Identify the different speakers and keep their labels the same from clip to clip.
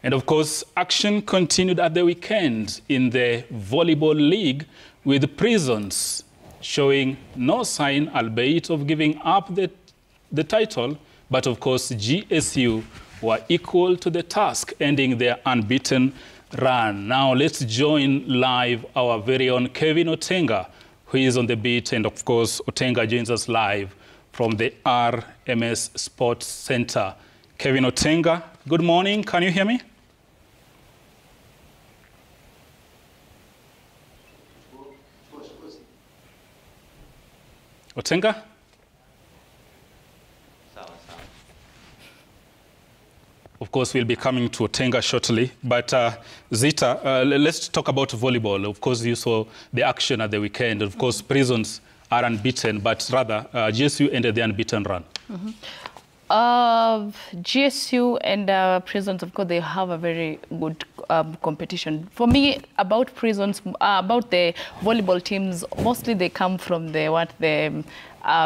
Speaker 1: And of course, action continued at the weekend in the Volleyball League with Prisons showing no sign, albeit of giving up the title. But of course, GSU were equal to the task, ending their unbeaten run. Now let's join live our very own Kevin Otenga, who is on the beat. And of course, Otenga joins us live from the RMS Sports Center. Kevin Otenga, good morning. Can you hear me? Otenga? Of course, we'll be coming to Otenga shortly. But Zita, let's talk about volleyball. Of course, you saw the action at the weekend. Of course, Prisons are unbeaten, but rather GSU ended the unbeaten run.
Speaker 2: GSU and Prisons, of course, they have a very good competition. For me, about Prisons, about the volleyball teams, mostly they come from the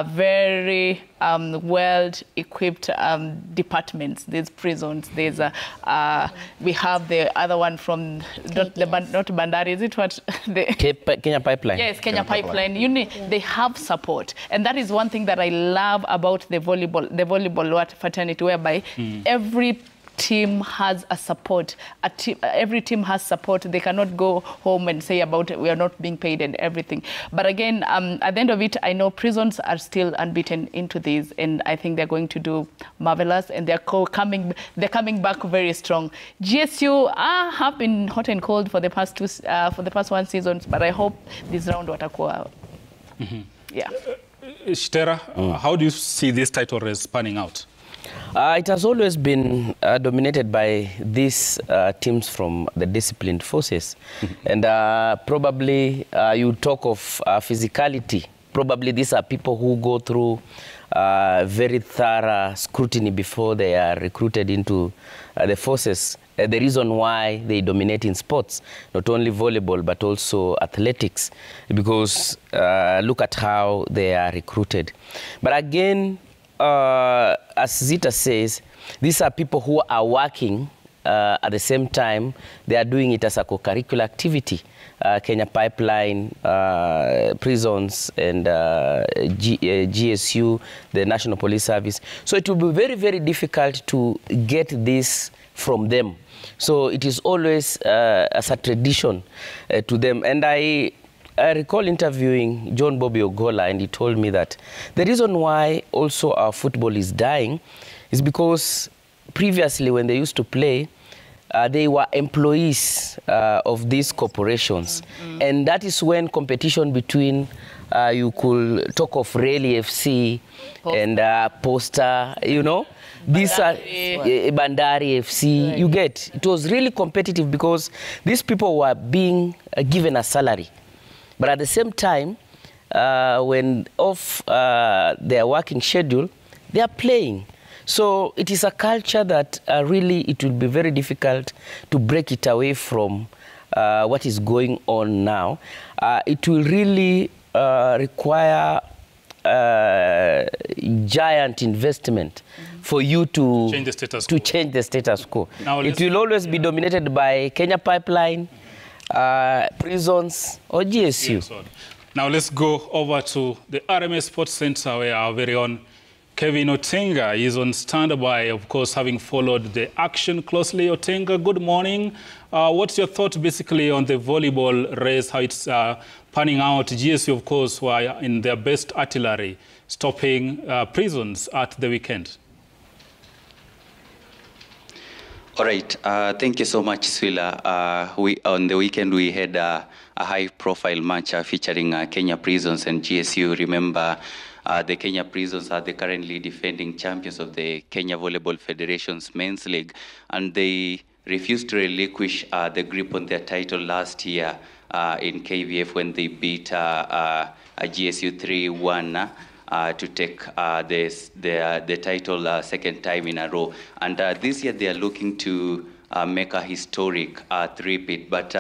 Speaker 2: very well-equipped departments. There's Prisons. There's we have the other one from not Bandari. Is it what?
Speaker 3: Kenya Pipeline.
Speaker 2: Yes, Kenya Pipeline. They have support, and that is one thing that I love about the volleyball fraternity, whereby every team has a support. Every team has support. They cannot go home and say about we are not being paid and everything. But again, at the end of it, I know Prisons are still unbeaten into this, and I think they're going to do marvelous, and they're coming back very strong. GSU have been hot and cold for the past one seasons, but I hope this round watakuwa. Yeah.
Speaker 1: Shtera, how do you see this title race panning out?
Speaker 3: It has always been dominated by these teams from the disciplined forces. And probably you talk of physicality. Probably these are people who go through very thorough scrutiny before they are recruited into the forces. The reason why they dominate in sports, not only volleyball, but also athletics, because look at how they are recruited. But again, as Zita says, these are people who are working at the same time. They are doing it as a co-curricular activity. Kenya Pipeline, Prisons, and GSU, the National Police Service. So it will be very, very difficult to get this from them. So it is always as a tradition to them. And I recall interviewing John Bobby Ogola, and he told me that the reason why also our football is dying is because previously when they used to play, they were employees of these corporations. And that is when competition between, you could talk of Rally FC and Posta, you know, these are Bandari FC, right. You get, it was really competitive because these people were being given a salary. But at the same time, when off their working schedule, they are playing. So it is a culture that really it will be very difficult to break it away from what is going on now. It will really require giant investment for you to change the status quo. Now, it will always be dominated by Kenya Pipeline, Prisons, or GSU.
Speaker 1: Now let's go over to the RMS Sports Center, where our very own Kevin Otenga is on standby, of course, having followed the action closely. Otenga, good morning. What's your thought basically on the volleyball race, how it's panning out? GSU, of course, were in their best artillery, stopping Prisons at the weekend.
Speaker 4: All right. Thank you so much, Swila. On the weekend, we had a high-profile match featuring Kenya Prisons and GSU. Remember, the Kenya Prisons are the currently defending champions of the Kenya Volleyball Federation's Men's League, and they refused to relinquish the grip on their title last year in KVF when they beat GSU 3-1. To take the title second time in a row. And this year they are looking to make a historic three-peat. But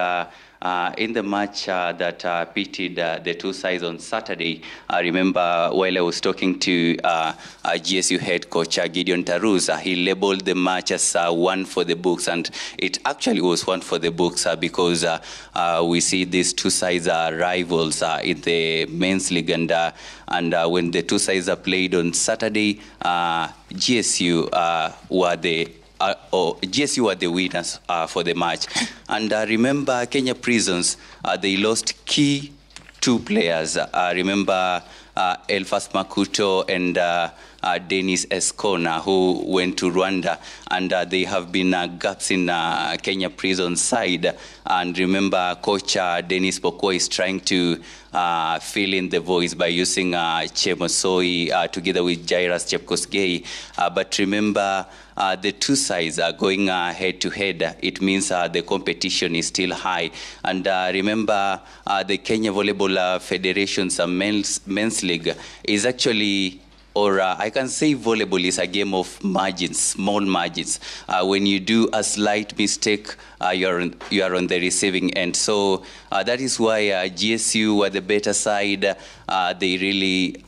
Speaker 4: in the match that pitted the two sides on Saturday, I remember while I was talking to GSU head coach Gideon Tarus, he labeled the match as one for the books, and it actually was one for the books because we see these two sides are rivals in the men's league, and when the two sides are played on Saturday, GSU were the GSU were the winners for the match. And remember, Kenya Prisons, they lost key two players. Remember Elfas Makuto and Dennis Escona, who went to Rwanda, and they have been gaps in Kenya Prison side. And remember, coach Dennis Pokwa is trying to fill in the voice by using Chemosoi together with Jairus Chepkosgei. But remember, the two sides are going head to head. It means the competition is still high. And remember, the Kenya Volleyball Federation's men's league is actually, or I can say volleyball is a game of margins, small margins. When you do a slight mistake, you are on the receiving end. So that is why GSU were the better side. They really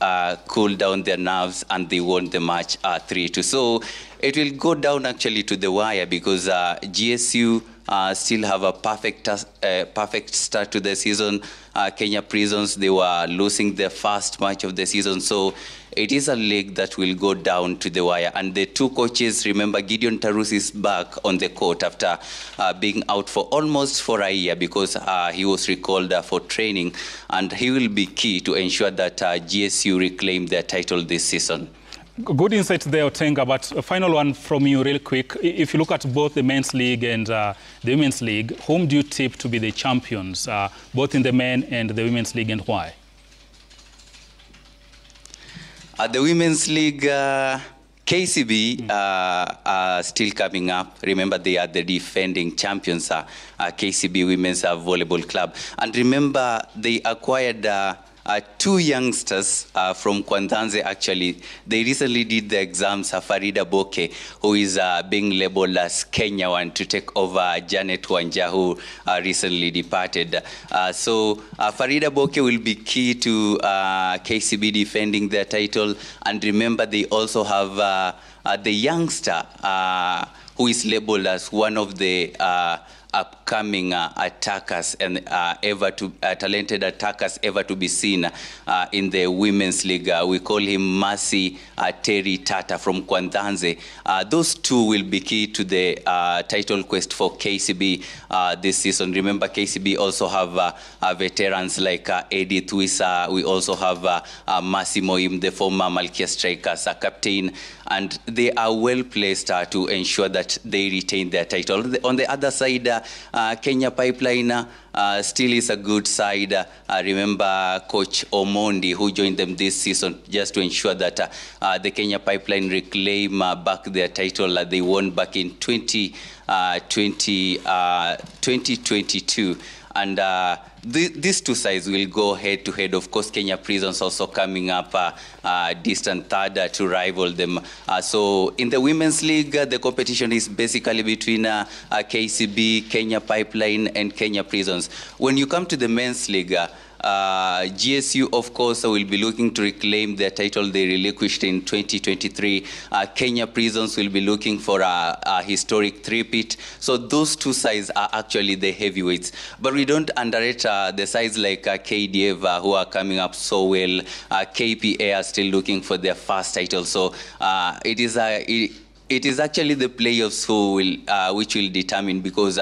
Speaker 4: cooled down their nerves and they won the match 3-2. So it will go down actually to the wire because GSU still have a perfect start to the season. Kenya Prisons, they were losing their first match of the season. So it is a league that will go down to the wire. And the two coaches, remember, Gideon Tarus is back on the court after being out for almost for a year because he was recalled for training. And he will be key to ensure that GSU reclaim their title this season.
Speaker 1: Good insight there, Otenga, but a final one from you real quick. If you look at both the men's league and the women's league, whom do you tip to be the champions, both in the men and the women's league, and why?
Speaker 4: The women's league, KCB are still coming up. Remember, they are the defending champions, KCB Women's Volleyball Club. And remember, they acquired two youngsters from Kwanzanze, actually. They recently did the exams, Farida Boke, who is being labeled as Kenya one to take over Janet Wanja, who recently departed. So Farida Boke will be key to KCB defending their title. And remember, they also have the youngster who is labeled as one of the upcoming attackers and talented attackers ever to be seen in the women's league. We call him Mercy Terry Tata from Kwanzanze. Those two will be key to the title quest for KCB this season. Remember, KCB also have veterans like Edith Wisa. We also have Mercy Moim, the former Malkia Strikers captain, and they are well placed to ensure that they retain their title. On the other side, Kenya Pipeline still is a good side. Remember Coach Omondi, who joined them this season just to ensure that the Kenya Pipeline reclaim back their title. They won back in 2022. And these two sides will go head to head. Of course, Kenya Prisons also coming up distant third to rival them. So in the women's league, the competition is basically between KCB, Kenya Pipeline, and Kenya Prisons. When you come to the men's league, GSU, of course, will be looking to reclaim their title they relinquished in 2023. Kenya Prisons will be looking for a historic three-peat. So those two sides are actually the heavyweights. But we don't underrate the sides like KDF, who are coming up so well. KPA are still looking for their first title. So it is actually the playoffs who will, which will determine, because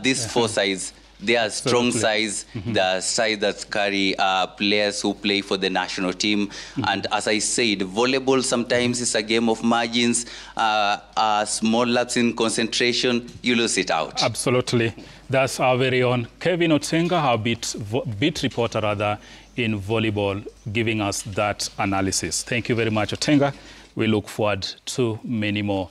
Speaker 4: these four sides, they are strong sides, the sides that carry players who play for the national team. And as I said, volleyball sometimes is a game of margins. Small lapse in concentration, you lose it out.
Speaker 1: Absolutely. That's our very own Kevin Otenga, our beat reporter rather, in volleyball, giving us that analysis. Thank you very much, Otenga. We look forward to many more.